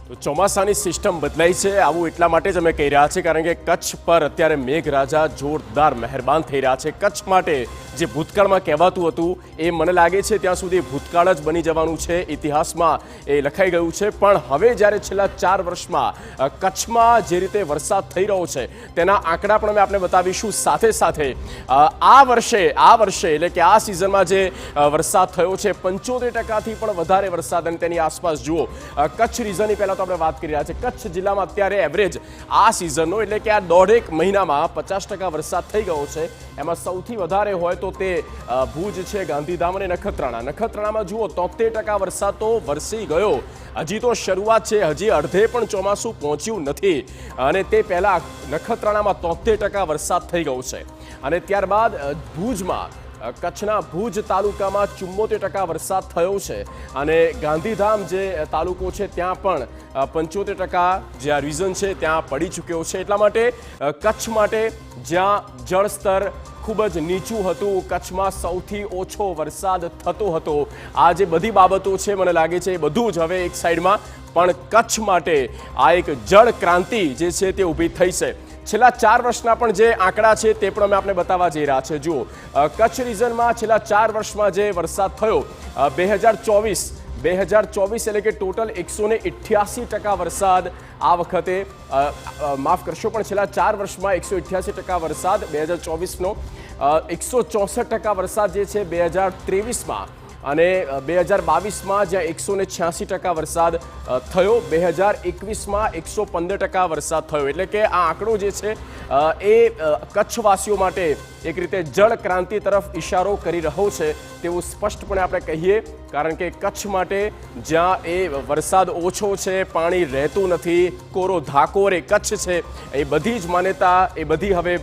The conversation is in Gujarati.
તો ચોમાસાની સિસ્ટમ બદલાઈ છે આવું એટલા માટે જ અમે કહી રહ્યા છીએ કારણ કે કચ્છ પર અત્યારે મેઘરાજા જોરદાર મહેરબાન થઈ રહ્યા છે। કચ્છ માટે જે ભૂતકાળમાં કહેવાતું હતું એ મને લાગે છે ત્યાં સુધી ભૂતકાળ જ બની જવાનું છે, ઇતિહાસમાં એ લખાઈ ગયું છે। પણ હવે જ્યારે છેલ્લા 4 વર્ષમાં કચ્છમાં જે રીતે વરસાદ થઈ રહ્યો છે તેના આંકડા પણ અમે આપને બતાવીશું। સાથે સાથે આ વર્ષે એટલે કે આ સિઝનમાં જે વરસાદ થયો છે 75%થી પણ વધારે વરસાદ અને તેની આસપાસ જુઓ કચ્છ રીઝનની પહેલા તો આપણે વાત કરી રહ્યા છે। કચ્છ જિલ્લામાં અત્યારે એવરેજ આ સિઝનનો એટલે કે આ 1.5 મહિનામાં 50% વરસાદ થઈ ગયો છે। એમાં સૌથી વધારે હોય તો તે ભુજ છે, ગાંધીધામ અને નખત્રાણામાં જુઓ 73% વરસાદ તો વરસી ગયો। હજી તો શરૂઆત છે, હજી અડધે પણ ચોમાસું પહોંચ્યું નથી અને તે પહેલા નખત્રાણામાં 73% વરસાદ થઈ ગયો છે અને ત્યારબાદ ભુજમાં કચ્છના ભુજ તાલુકામાં 74% વરસાદ થયો છે અને ગાંધીધામ જે તાલુકો છે ત્યાં પણ 75% જે આ રીઝન છે ત્યાં પડી ચૂક્યો છે। એટલા માટે કચ્છ માટે જ્યાં જળસ્તર ખૂબ જ નીચું હતું, કચ્છમાં સૌથી ઓછો વરસાદ થતો હતો, આ જે બધી બાબતો છે મને લાગે છે એ બધું જ હવે એક સાઈડમાં, પણ કચ્છ માટે આ એક જળ ક્રાંતિ જે છે તે ઊભી થઈ છે। છેલ્લા 4 વર્ષના પણ જે આંકડા છે તે પણ અમે આપને બતાવવા જઈ રહ્યા છે। જુઓ કચ્છ રીઝનમાં છેલ્લા 4 વર્ષમાં જે વરસાદ થયો 2024 એટલે કે ટોટલ 188% વરસાદ આ વખતે માફ કરશો પણ છેલ્લા 4 વર્ષમાં 188% વરસાદ 2024નો 164% વરસાદ જે છે 2023માં અને 2022માં જ્યાં 186% વરસાદ થયો, 2021માં 115% વરસાદ થયો। એટલે કે આ આંકડો જે છે એ કચ્છવાસીઓ માટે એક રીતે જળ ક્રાંતિ તરફ ઇશારો કરી રહ્યો છે તેવું સ્પષ્ટપણે આપણે કહીએ, કારણ કે કચ્છ માટે જ્યાં એ વરસાદ ઓછો છે, પાણી રહેતું નથી, કોરો ધાકોર એ કચ્છ છે, એ બધી જ માન્યતા એ બધી હવે